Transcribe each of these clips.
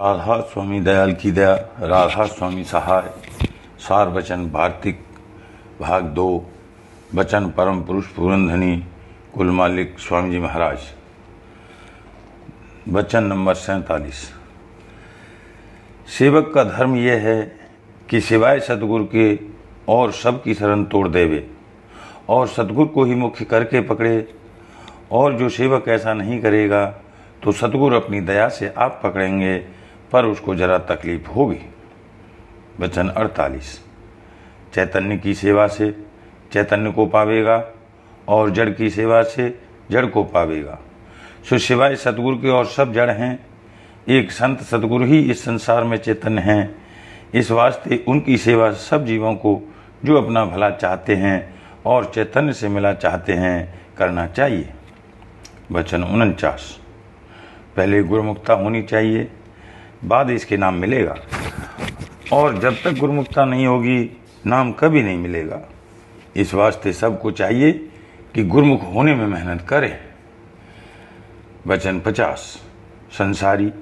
राधा स्वामी दयाल की दया, राधा स्वामी सहाय, सार वचन वार्तिक भाग 2, वचन परम पुरुष पूरनधनी कुल मालिक स्वामी जी महाराज। वचन नंबर 47। सेवक का धर्म यह है कि सिवाय सतगुरु के और सब की शरण तोड़ देवे और सतगुरु को ही मुख्य करके पकड़े, और जो सेवक ऐसा नहीं करेगा तो सतगुरु अपनी दया से आप पकड़ेंगे, पर उसको जरा तकलीफ होगी। वचन 48। चैतन्य की सेवा से चैतन्य को पावेगा और जड़ की सेवा से जड़ को पावेगा। सो सिवाय सतगुरु के और सब जड़ हैं, एक संत सतगुरु ही इस संसार में चैतन्य हैं। इस वास्ते उनकी सेवा सब जीवों को जो अपना भला चाहते हैं और चैतन्य से मिला चाहते हैं करना चाहिए। वचन 49। पहले गुरुमुक्ता होनी चाहिए, बाद इसके नाम मिलेगा, और जब तक गुरुमुक्ता नहीं होगी नाम कभी नहीं मिलेगा। इस वास्ते सबको चाहिए कि गुरुमुख होने में मेहनत करें। वचन 50। संसारी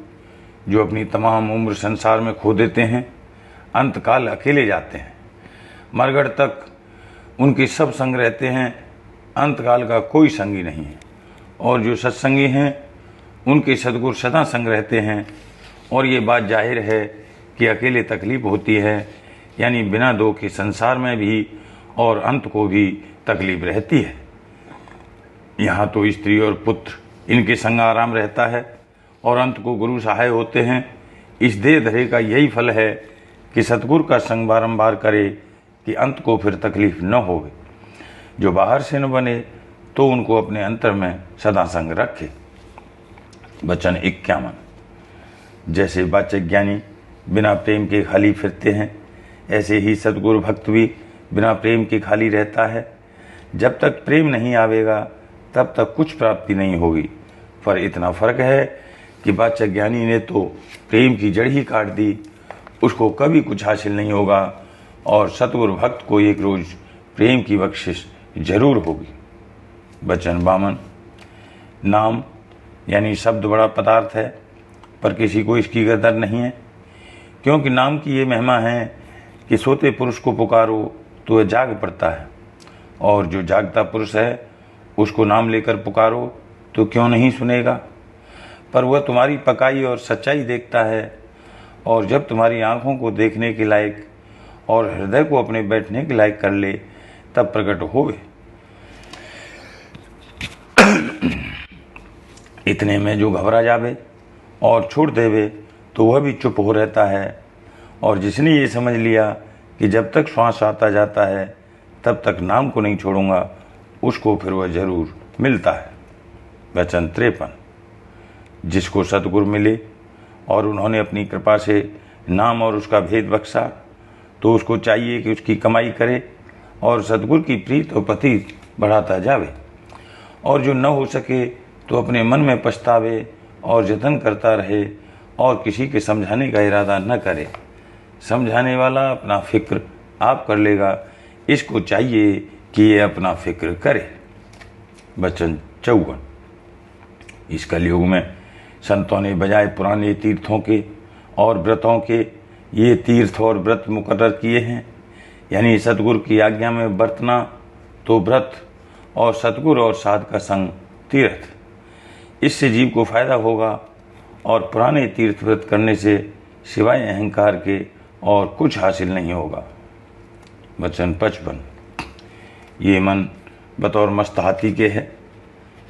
जो अपनी तमाम उम्र संसार में खो देते हैं, अंतकाल अकेले जाते हैं। मरगढ़ तक उनके सब संग रहते हैं, अंतकाल का कोई संगी नहीं है। और जो सत्संगी हैं उनके सद्गुरु सदा संग रहते हैं। और ये बात जाहिर है कि अकेले तकलीफ होती है, यानी बिना दो के संसार में भी और अंत को भी तकलीफ रहती है। यहाँ तो स्त्री और पुत्र इनके संग आराम रहता है और अंत को गुरु सहाय होते हैं। इस देह धरे का यही फल है कि सतगुरु का संग बारंबार करे कि अंत को फिर तकलीफ न होवे। जो बाहर से न बने तो उनको अपने अंतर में सदा संग रखे। वचन 51। जैसे वाचक ज्ञानी बिना प्रेम के खाली फिरते हैं, ऐसे ही सतगुरु भक्त भी बिना प्रेम के खाली रहता है। जब तक प्रेम नहीं आवेगा तब तक कुछ प्राप्ति नहीं होगी। पर इतना फर्क है कि वाचक ज्ञानी ने तो प्रेम की जड़ ही काट दी, उसको कभी कुछ हासिल नहीं होगा, और सतगुरु भक्त को एक रोज प्रेम की बख्शिश जरूर होगी। वचन 52। नाम यानी शब्द बड़ा पदार्थ है, पर किसी को इसकी कदर नहीं है, क्योंकि नाम की ये महिमा है कि सोते पुरुष को पुकारो तो वह जाग पड़ता है, और जो जागता पुरुष है उसको नाम लेकर पुकारो तो क्यों नहीं सुनेगा। पर वह तुम्हारी पकाई और सच्चाई देखता है, और जब तुम्हारी आंखों को देखने के लायक और हृदय को अपने बैठने के लायक कर ले तब प्रकट होवे। इतने में जो घबरा जावे और छोड़ देवे तो वह भी चुप हो रहता है, और जिसने ये समझ लिया कि जब तक श्वास आता जाता है तब तक नाम को नहीं छोड़ूंगा, उसको फिर वह जरूर मिलता है। वचन 53। जिसको सतगुरु मिले और उन्होंने अपनी कृपा से नाम और उसका भेद बख्शा, तो उसको चाहिए कि उसकी कमाई करे और सतगुरु की प्रीत और पति बढ़ाता जावे। और जो न हो सके तो अपने मन में पछतावे और जतन करता रहे, और किसी के समझाने का इरादा न करे। समझाने वाला अपना फिक्र आप कर लेगा, इसको चाहिए कि ये अपना फिक्र करे। वचन 54। इस कलयुग में संतों ने बजाय पुराने तीर्थों के और व्रतों के ये तीर्थ और व्रत मुकर्रर किए हैं, यानी सतगुरु की आज्ञा में बरतना तो व्रत और सतगुरु और साध का संग तीर्थ। इससे जीव को फायदा होगा, और पुराने तीर्थ व्रत करने से सिवाय अहंकार के और कुछ हासिल नहीं होगा। वचन 55। ये मन बतौर मस्त हाथी के है,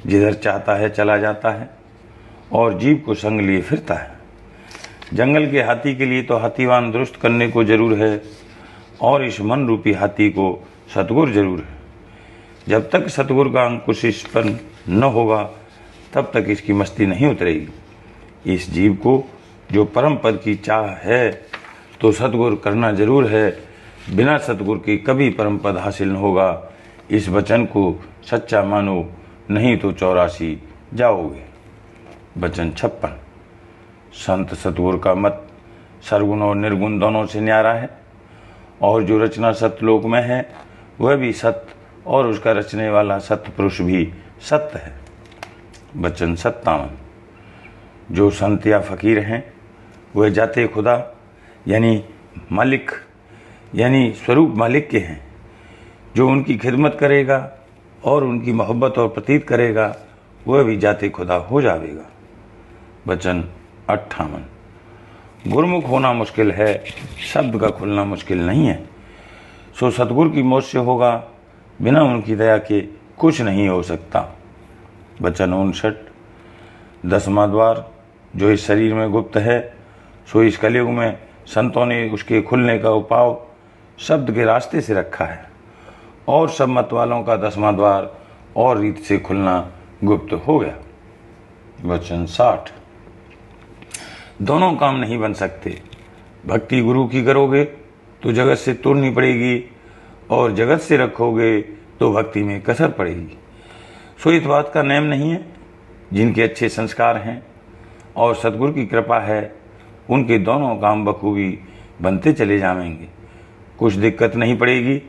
जिधर चाहता है चला जाता है और जीव को संग लिए फिरता है। जंगल के हाथी के लिए तो हाथीवान दुरुस्त करने को जरूर है, और इस मन रूपी हाथी को सतगुरु जरूर है। जब तक सतगुरु का अंकुश इस पर न होगा तब तक इसकी मस्ती नहीं उतरेगी। इस जीव को जो परम पद की चाह है तो सतगुरु करना जरूर है, बिना सतगुरु के कभी परम पद हासिल न होगा। इस वचन को सच्चा मानो, नहीं तो 84 जाओगे। वचन 56। संत सतगुरु का मत सरगुण और निर्गुण दोनों से न्यारा है, और जो रचना सत्यलोक में है वह भी सत्य, और उसका रचने वाला सत्य पुरुष भी सत्य है। वचन 57। जो संत या फकीर हैं वह जाते खुदा यानी मालिक यानी स्वरूप मालिक के हैं। जो उनकी खिदमत करेगा और उनकी मोहब्बत और प्रतीत करेगा वह भी जाते खुदा हो जाएगा। वचन 58। गुरमुख होना मुश्किल है, शब्द का खुलना मुश्किल नहीं है। सो सतगुरु की मौत से होगा, बिना उनकी दया के कुछ नहीं हो सकता। वचन 59। 10वां द्वार जो इस शरीर में गुप्त है, सो इस कलयुग में संतों ने उसके खुलने का उपाय शब्द के रास्ते से रखा है, और सब मत वालों का 10वां द्वार और रीत से खुलना गुप्त हो गया। वचन 60। दोनों काम नहीं बन सकते। भक्ति गुरु की करोगे तो जगत से तोड़नी पड़ेगी, और जगत से रखोगे तो भक्ति में कसर पड़ेगी। सो इस बात का नेम नहीं है। जिनके अच्छे संस्कार हैं और सतगुरु की कृपा है, उनके दोनों काम बखूबी बनते चले जाएंगे, कुछ दिक्कत नहीं पड़ेगी।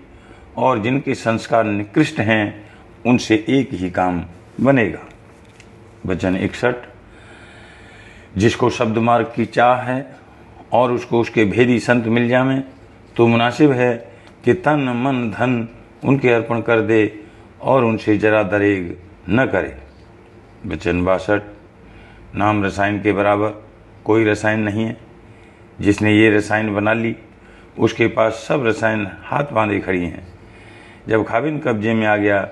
और जिनके संस्कार निकृष्ट हैं, उनसे एक ही काम बनेगा। वचन 61। जिसको शब्द मार्ग की चाह है और उसको उसके भेदी संत मिल जावें, तो मुनासिब है कि तन मन धन उनके अर्पण कर दे और उनसे जरा दरेग न करे। वचन 62। नाम रसायन के बराबर कोई रसायन नहीं है। जिसने ये रसायन बना ली, उसके पास सब रसायन हाथ बांधे खड़ी हैं। जब खाबिन कब्जे में आ गया,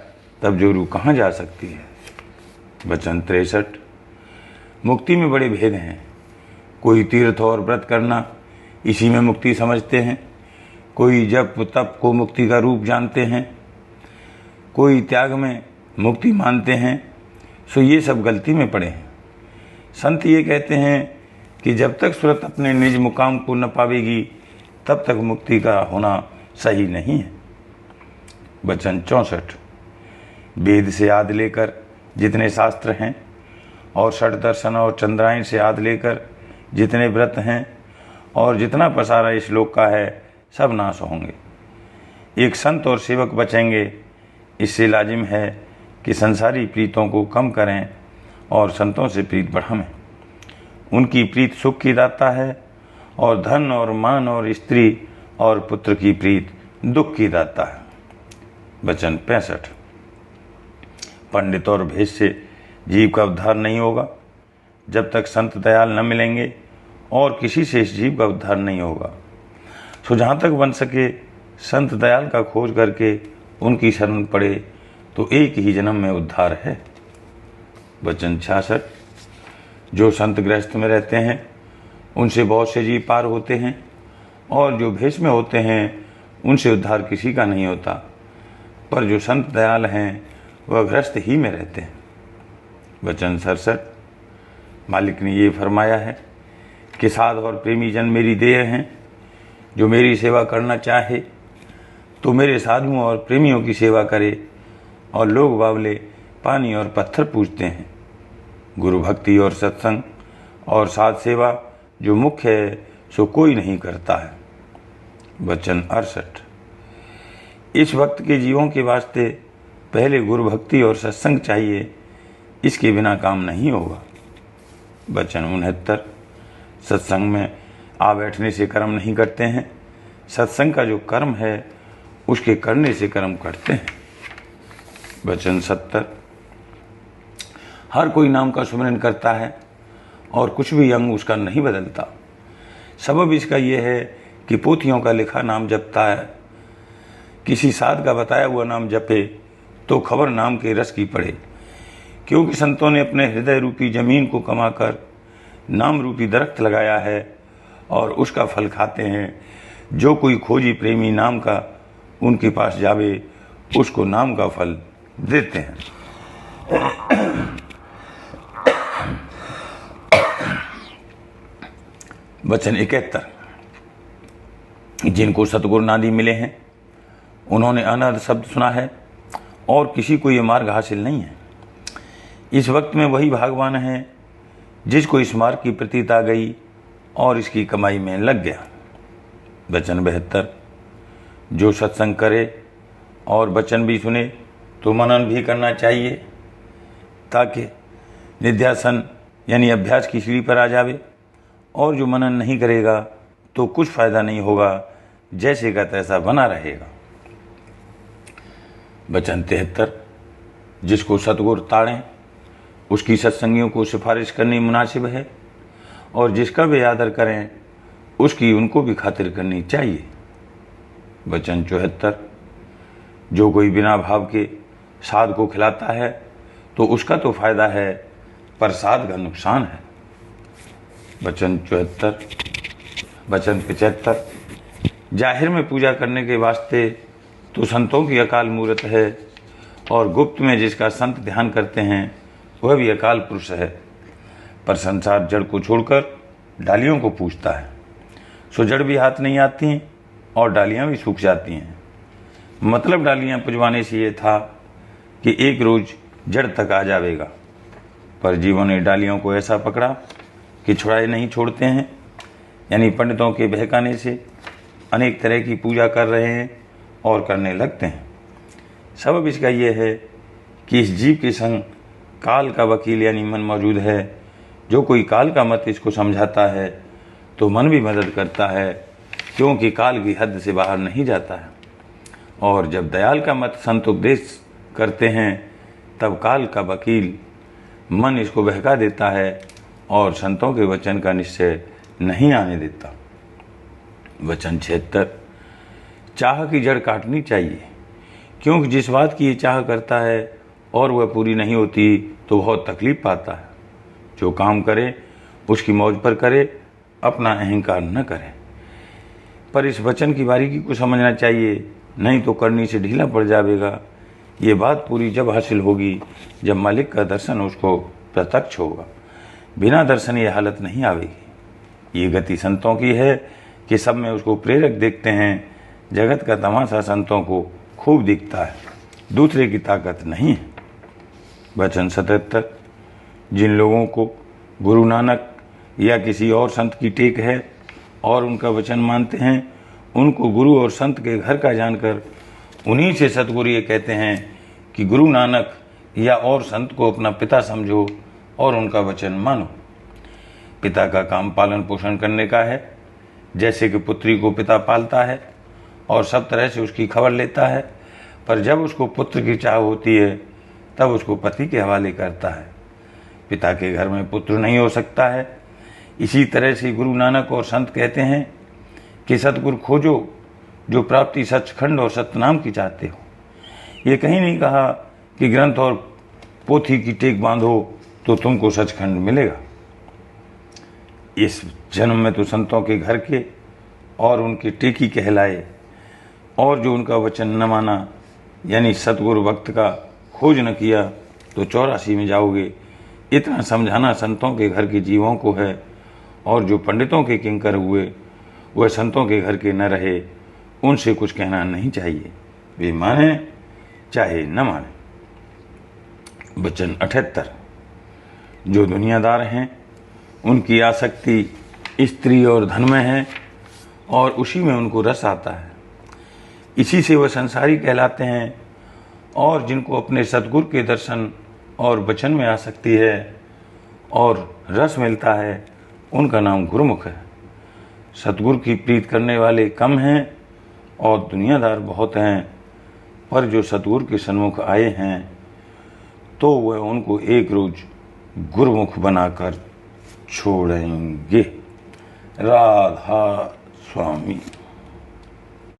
तब जोरू कहाँ जा सकती है। वचन 63। मुक्ति में बड़े भेद हैं। कोई तीर्थ और व्रत करना इसी में मुक्ति समझते हैं, कोई जप तप को मुक्ति का रूप जानते हैं, कोई त्याग में मुक्ति मानते हैं। सो ये सब गलती में पड़े हैं। संत ये कहते हैं कि जब तक सुरत अपने निज मुकाम को न पावेगी, तब तक मुक्ति का होना सही नहीं है। वचन 64। वेद से याद लेकर जितने शास्त्र हैं, और षट दर्शन और चंद्रायन से याद लेकर जितने व्रत हैं, और जितना पसारा इस लोक का है, सब नाश होंगे। एक संत और सेवक बचेंगे। इससे लाजिम है कि संसारी प्रीतों को कम करें और संतों से प्रीत बढ़ाएं। उनकी प्रीत सुख की दाता है, और धन और मान और स्त्री और पुत्र की प्रीत दुख की दाता है। वचन 65। पंडित और भेद से जीव का उद्धार नहीं होगा। जब तक संत दयाल न मिलेंगे, और किसी से इस जीव का उद्धार नहीं होगा। सो जहाँ तक बन सके संत दयाल का खोज करके उनकी शरण पड़े, तो एक ही जन्म में उद्धार है। वचन 66। जो संत गृहस्थ में रहते हैं, उनसे बहुत से जीव पार होते हैं, और जो भेष में होते हैं, उनसे उद्धार किसी का नहीं होता। पर जो संत दयाल हैं, वह गृहस्थ ही में रहते हैं। वचन 67। मालिक ने ये फरमाया है कि साध और प्रेमी जन मेरी देह हैं। जो मेरी सेवा करना चाहे तो मेरे साधुओं और प्रेमियों की सेवा करे। और लोग बावले पानी और पत्थर पूजते हैं। गुरु भक्ति और सत्संग और साध सेवा जो मुख्य है, सो कोई नहीं करता है। वचन 68। इस वक्त के जीवों के वास्ते पहले गुरु भक्ति और सत्संग चाहिए, इसके बिना काम नहीं होगा। वचन 69। सत्संग में आ बैठने से कर्म नहीं करते हैं, सत्संग का जो कर्म है उसके करने से कर्म करते हैं। वचन 70। हर कोई नाम का सुमिरन करता है, और कुछ भी अंग उसका नहीं बदलता। सबब इसका यह है कि पोथियों का लिखा नाम जपता है। किसी साध का बताया हुआ नाम जपे तो खबर नाम के रस की पड़े। क्योंकि संतों ने अपने हृदय रूपी जमीन को कमाकर नाम रूपी दरख्त लगाया है, और उसका फल खाते हैं। जो कोई खोजी प्रेमी नाम का उनके पास जावे, उसको नाम का फल देते हैं। वचन 71। जिनको सतगुरु नादी मिले हैं, उन्होंने अनाद शब्द सुना है, और किसी को ये मार्ग हासिल नहीं है। इस वक्त में वही भागवान है जिसको इस मार्ग की प्रतीत आ गई और इसकी कमाई में लग गया। वचन 72। जो सत्संग करे और वचन भी सुने, तो मनन भी करना चाहिए, ताकि निध्यासन यानी अभ्यास की सीढ़ी पर आ जावे और जो मनन नहीं करेगा तो कुछ फायदा नहीं होगा, जैसे का तैसा बना रहेगा। वचन 73। जिसको सतगुरु ताड़ें उसकी सत्संगियों को सिफारिश करनी मुनासिब है, और जिसका वे आदर करें उसकी उनको भी खातिर करनी चाहिए। वचन 74। जो कोई बिना भाव के साध को खिलाता है तो उसका तो फायदा है, पर साध का नुकसान है। वचन 74। वचन 75। जाहिर में पूजा करने के वास्ते तो संतों की अकाल मूरत है, और गुप्त में जिसका संत ध्यान करते हैं वह भी अकाल पुरुष है। पर संसार जड़ को छोड़कर डालियों को पूछता है, सो जड़ भी हाथ नहीं आती और डालियां भी सूख जाती हैं। मतलब डालियां पुजवाने से ये था कि एक रोज जड़ तक आ जाएगा, पर जीवों ने डालियों को ऐसा पकड़ा कि छुड़ाए नहीं छोड़ते हैं। यानी पंडितों के बहकाने से अनेक तरह की पूजा कर रहे हैं और करने लगते हैं। सबब इसका यह है कि इस जीव के संग काल का वकील यानी मन मौजूद है। जो कोई काल का मत इसको समझाता है तो मन भी मदद करता है, क्योंकि काल की हद से बाहर नहीं जाता है। और जब दयाल का मत संत उपदेश करते हैं तब काल का वकील मन इसको बहका देता है और संतों के वचन का निश्चय नहीं आने देता। वचन 76। चाह की जड़ काटनी चाहिए, क्योंकि जिस बात की ये चाह करता है और वह पूरी नहीं होती तो बहुत तकलीफ पाता है। जो काम करे उसकी मौज पर करे, अपना अहंकार न करे। पर इस वचन की बारीकी को समझना चाहिए, नहीं तो करनी से ढीला पड़ जाएगा। ये बात पूरी जब हासिल होगी जब मालिक का दर्शन उसको प्रत्यक्ष होगा। बिना दर्शन ये हालत नहीं आवेगी। ये गति संतों की है कि सब में उसको प्रेरक देखते हैं। जगत का तमाशा संतों को खूब दिखता है, दूसरे की ताकत नहीं है। वचन 77। जिन लोगों को गुरु नानक या किसी और संत की टेक है और उनका वचन मानते हैं, उनको गुरु और संत के घर का जानकर उन्हीं से सतगुरु ये कहते हैं कि गुरु नानक या और संत को अपना पिता समझो और उनका वचन मानो। पिता का काम पालन पोषण करने का है, जैसे कि पुत्री को पिता पालता है और सब तरह से उसकी खबर लेता है। पर जब उसको पुत्र की चाह होती है तब उसको पति के हवाले करता है। पिता के घर में पुत्र नहीं हो सकता है। इसी तरह से गुरु नानक और संत कहते हैं कि सतगुरु खोजो जो प्राप्ति सचखंड और सतनाम की चाहते हो। ये कहीं नहीं कहा कि ग्रंथ और पोथी की टेक बांधो तो तुमको सचखंड मिलेगा। इस जन्म में तो संतों के घर के और उनके टेकी कहलाए, और जो उनका वचन न माना यानी सतगुरु वक्त का खोज न किया तो 84 में जाओगे। इतना समझाना संतों के घर के जीवों को है, और जो पंडितों के किंकर हुए वह संतों के घर के न रहे, उनसे कुछ कहना नहीं चाहिए। वे माने चाहे न माने। वचन 78। जो दुनियादार हैं उनकी आसक्ति स्त्री और धन में है, और उसी में उनको रस आता है। इसी से वह संसारी कहलाते हैं। और जिनको अपने सतगुरु के दर्शन और वचन में आसक्ति है और रस मिलता है, उनका नाम गुरुमुख है। सतगुरु की प्रीत करने वाले कम हैं और दुनियादार बहुत हैं, पर जो सतगुरु के सन्मुख आए हैं तो वह उनको एक रोज गुरुमुख बनाकर छोड़ेंगे। राधा स्वामी।